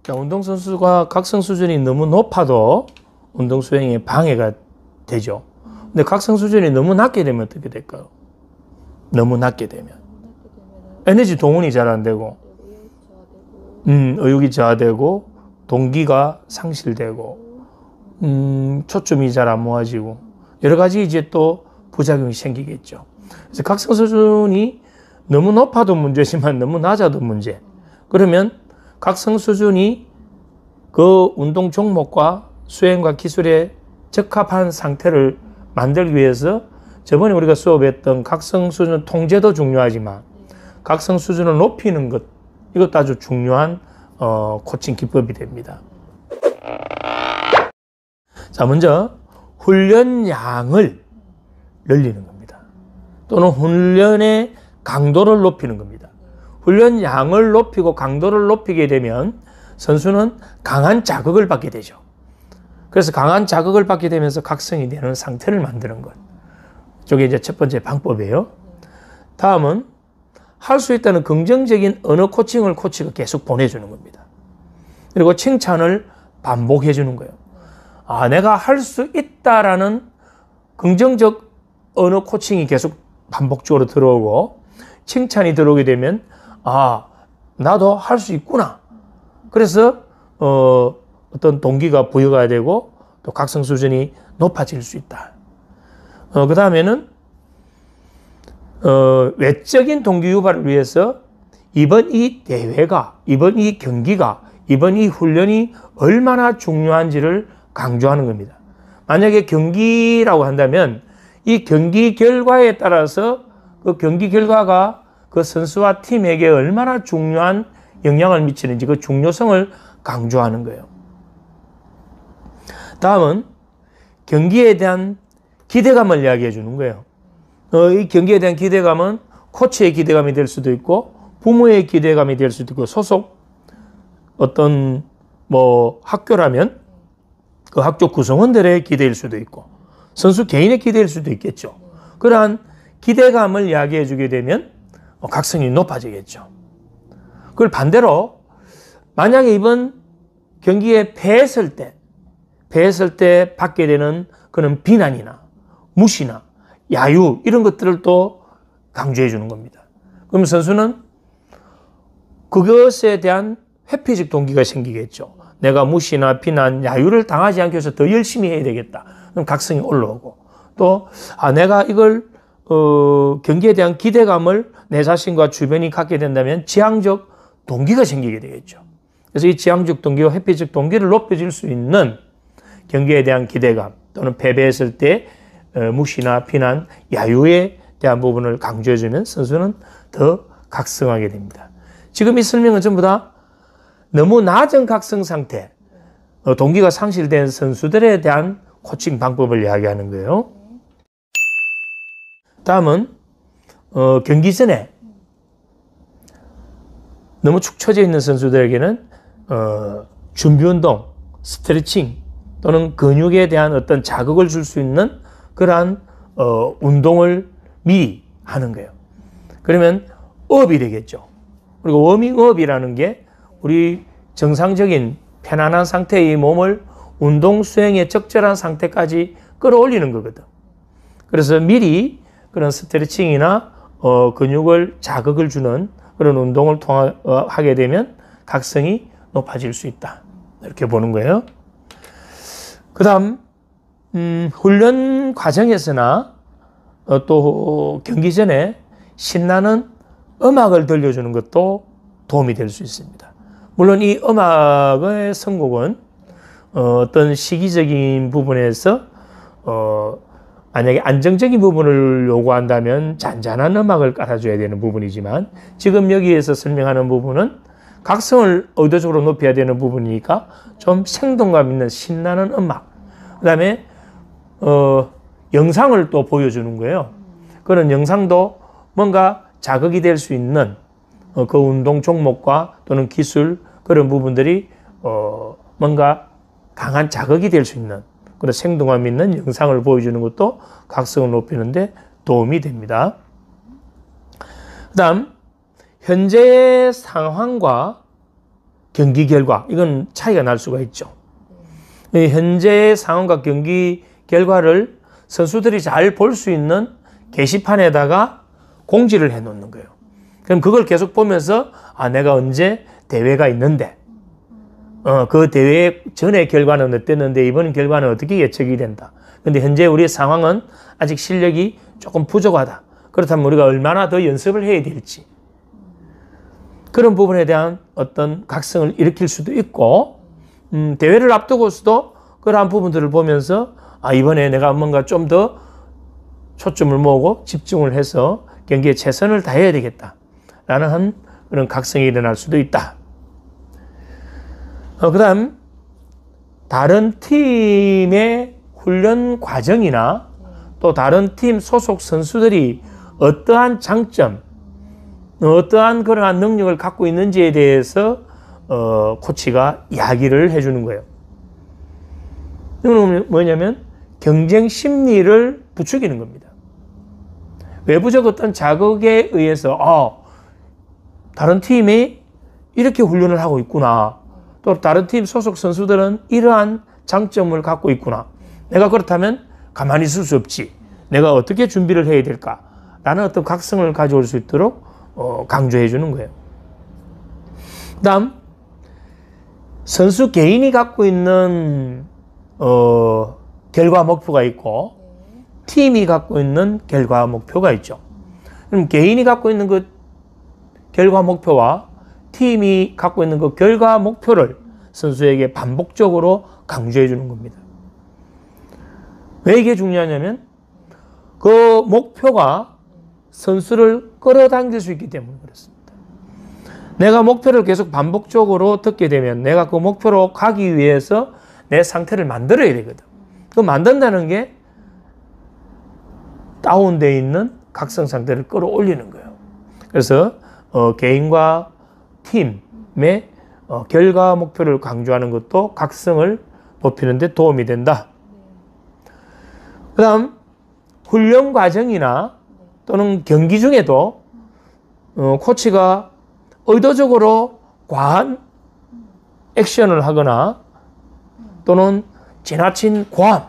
자, 운동선수가 각성 수준이 너무 높아도 운동 수행에 방해가 되죠. 근데 각성 수준이 너무 낮게 되면 어떻게 될까요? 너무 낮게 되면 에너지 동원이 잘 안 되고, 의욕이 저하되고, 동기가 상실되고, 초점이 잘 안 모아지고, 여러 가지 이제 또 부작용이 생기겠죠. 그래서 각성 수준이 너무 높아도 문제지만 너무 낮아도 문제. 그러면 각성 수준이 그 운동 종목과 수행과 기술에 적합한 상태를 만들기 위해서 저번에 우리가 수업했던 각성 수준 통제도 중요하지만 각성 수준을 높이는 것, 이것도 아주 중요한 코칭 기법이 됩니다. 자, 먼저 훈련량을 늘리는 겁니다. 또는 훈련의 강도를 높이는 겁니다. 훈련량을 높이고 강도를 높이게 되면 선수는 강한 자극을 받게 되죠. 그래서 강한 자극을 받게 되면서 각성이 되는 상태를 만드는 것. 이게 이제 첫 번째 방법이에요. 다음은 할 수 있다는 긍정적인 언어 코칭을 코치가 계속 보내주는 겁니다. 그리고 칭찬을 반복해 주는 거예요. 아, 내가 할 수 있다라는 긍정적 언어 코칭이 계속 반복적으로 들어오고 칭찬이 들어오게 되면 아, 나도 할 수 있구나. 그래서 어떤 동기가 부여가 되고 또 각성 수준이 높아질 수 있다. 그 다음에는 외적인 동기 유발을 위해서 이번 이 대회가, 이번 이 경기가, 이번 이 훈련이 얼마나 중요한지를 강조하는 겁니다. 만약에 경기라고 한다면 이 경기 결과에 따라서 그 경기 결과가 그 선수와 팀에게 얼마나 중요한 영향을 미치는지 그 중요성을 강조하는 거예요. 다음은 경기에 대한 기대감을 이야기해 주는 거예요. 이 경기에 대한 기대감은 코치의 기대감이 될 수도 있고 부모의 기대감이 될 수도 있고 소속 어떤 학교라면 그 학교 구성원들의 기대일 수도 있고 선수 개인의 기대일 수도 있겠죠. 그러한 기대감을 이야기해 주게 되면 각성이 높아지겠죠. 그걸 반대로 만약에 이번 경기에 패했을 때 받게 되는 그런 비난이나 무시나 야유 이런 것들을 또 강조해 주는 겁니다. 그럼 선수는 그것에 대한 회피적 동기가 생기겠죠. 내가 무시나 비난, 야유를 당하지 않기 위해서 더 열심히 해야 되겠다. 그럼 각성이 올라오고 또 내가 이걸 경기에 대한 기대감을 내 자신과 주변이 갖게 된다면 지향적 동기가 생기게 되겠죠. 그래서 이 지향적 동기와 회피적 동기를 높여줄 수 있는 경기에 대한 기대감 또는 패배했을 때 무시나 비난, 야유에 대한 부분을 강조해주면 선수는 더 각성하게 됩니다. 지금 이 설명은 전부 다 너무 낮은 각성 상태, 동기가 상실된 선수들에 대한 코칭 방법을 이야기하는 거예요. 다음은 경기 전에 너무 축 처져 있는 선수들에게는 준비운동, 스트레칭 또는 근육에 대한 어떤 자극을 줄 수 있는 그러한 운동을 미리 하는 거예요. 그러면 업이 되겠죠. 그리고 워밍업이라는 게 우리 정상적인 편안한 상태의 몸을 운동 수행에 적절한 상태까지 끌어올리는 거거든. 그래서 미리 그런 스트레칭이나 근육을 자극을 주는 그런 운동을 하게 되면 각성이 높아질 수 있다. 이렇게 보는 거예요. 그 다음 훈련 과정에서나 또 경기 전에 신나는 음악을 들려주는 것도 도움이 될 수 있습니다. 물론 이 음악의 선곡은 어떤 시기적인 부분에서 만약에 안정적인 부분을 요구한다면 잔잔한 음악을 깔아줘야 되는 부분이지만 지금 여기에서 설명하는 부분은 각성을 의도적으로 높여야 되는 부분이니까 좀 생동감 있는 신나는 음악, 그 다음에 영상을 또 보여주는 거예요. 그런 영상도 뭔가 자극이 될 수 있는 그 운동 종목과 또는 기술 그런 부분들이 뭔가 강한 자극이 될 수 있는 그런 생동감 있는 영상을 보여주는 것도 각성을 높이는 데 도움이 됩니다. 그 다음 현재의 상황과 경기 결과, 이건 차이가 날 수가 있죠. 현재의 상황과 경기 결과를 선수들이 잘 볼 수 있는 게시판에다가 공지를 해 놓는 거예요. 그럼 그걸 계속 보면서 내가 언제 대회가 있는데 그 대회 전의 결과는 어땠는데 이번 결과는 어떻게 예측이 된다. 근데 현재 우리의 상황은 아직 실력이 조금 부족하다. 그렇다면 우리가 얼마나 더 연습을 해야 될지 그런 부분에 대한 어떤 각성을 일으킬 수도 있고 대회를 앞두고서도 그러한 부분들을 보면서 이번에 내가 뭔가 좀 더 초점을 모으고 집중을 해서 경기에 최선을 다해야 되겠다 라는 그런 각성이 일어날 수도 있다. 그 다음 다른 팀의 훈련 과정이나 또 다른 팀 소속 선수들이 어떠한 장점, 어떠한 그러한 능력을 갖고 있는지에 대해서 코치가 이야기를 해주는 거예요. 이건 뭐냐면 경쟁 심리를 부추기는 겁니다. 외부적 어떤 자극에 의해서 다른 팀이 이렇게 훈련을 하고 있구나. 또 다른 팀 소속 선수들은 이러한 장점을 갖고 있구나. 내가 그렇다면 가만히 있을 수 없지. 내가 어떻게 준비를 해야 될까? 라는 어떤 각성을 가져올 수 있도록 강조해 주는 거예요. 그 다음 선수 개인이 갖고 있는 결과 목표가 있고 팀이 갖고 있는 결과 목표가 있죠. 그럼 개인이 갖고 있는 그 결과 목표와 팀이 갖고 있는 그 결과 목표를 선수에게 반복적으로 강조해 주는 겁니다. 왜 이게 중요하냐면 그 목표가 선수를 끌어당길 수 있기 때문에 그렇습니다. 내가 목표를 계속 반복적으로 듣게 되면 내가 그 목표로 가기 위해서 내 상태를 만들어야 되거든. 그 만든다는 게 다운되어 있는 각성 상태를 끌어올리는 거예요. 그래서 개인과 팀의 결과 목표를 강조하는 것도 각성을 높이는 데 도움이 된다. 그 다음 훈련 과정이나 또는 경기 중에도 코치가 의도적으로 과한 액션을 하거나 또는 지나친 과함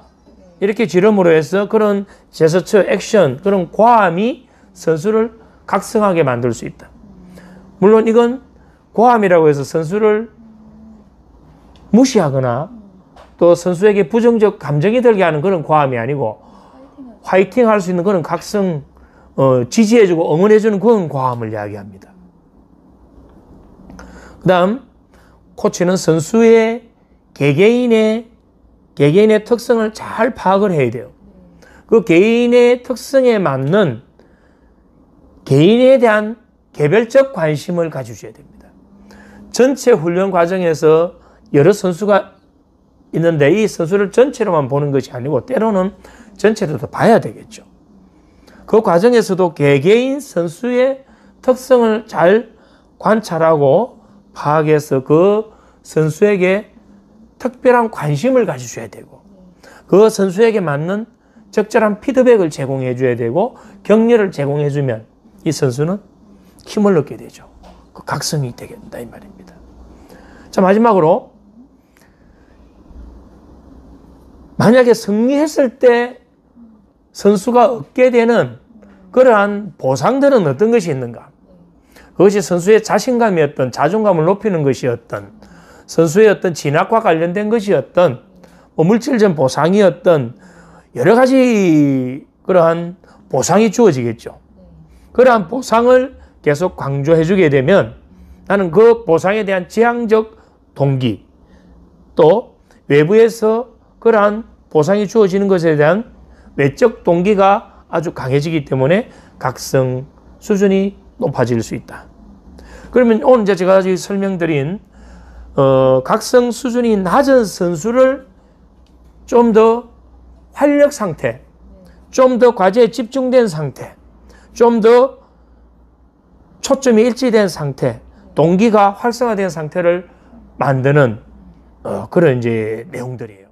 이렇게 지름으로 해서 그런 제스처, 액션, 그런 과함이 선수를 각성하게 만들 수 있다. 물론 이건 과함이라고 해서 선수를 무시하거나 또 선수에게 부정적 감정이 들게 하는 그런 과함이 아니고 화이팅 할 수 있는 그런 각성, 지지해주고 응원해주는 그런 과함을 이야기합니다. 그 다음 코치는 선수의 개개인의 특성을 잘 파악을 해야 돼요. 그 개인의 특성에 맞는 개인에 대한 개별적 관심을 가져줘야 됩니다. 전체 훈련 과정에서 여러 선수가 있는데 이 선수를 전체로만 보는 것이 아니고 때로는 전체로 더 봐야 되겠죠. 그 과정에서도 개개인 선수의 특성을 잘 관찰하고 파악해서 그 선수에게 특별한 관심을 가져줘야 되고 그 선수에게 맞는 적절한 피드백을 제공해 줘야 되고 격려를 제공해 주면 이 선수는 힘을 얻게 되죠. 그 각성이 되겠다 이 말입니다. 자, 마지막으로 만약에 승리했을 때 선수가 얻게 되는 그러한 보상들은 어떤 것이 있는가? 그것이 선수의 자신감이었던 자존감을 높이는 것이었던 선수의 어떤 진학과 관련된 것이었던 물질적 보상이었던 여러 가지 그러한 보상이 주어지겠죠. 그러한 보상을 계속 강조해 주게 되면 나는 그 보상에 대한 지향적 동기 또 외부에서 그러한 보상이 주어지는 것에 대한 외적 동기가 아주 강해지기 때문에 각성 수준이 높아질 수 있다. 그러면 오늘 이제 제가 설명드린 각성 수준이 낮은 선수를 좀 더 활력 상태, 좀 더 과제에 집중된 상태, 좀 더 초점이 일치된 상태, 동기가 활성화된 상태를 만드는 그런 이제 내용들이에요.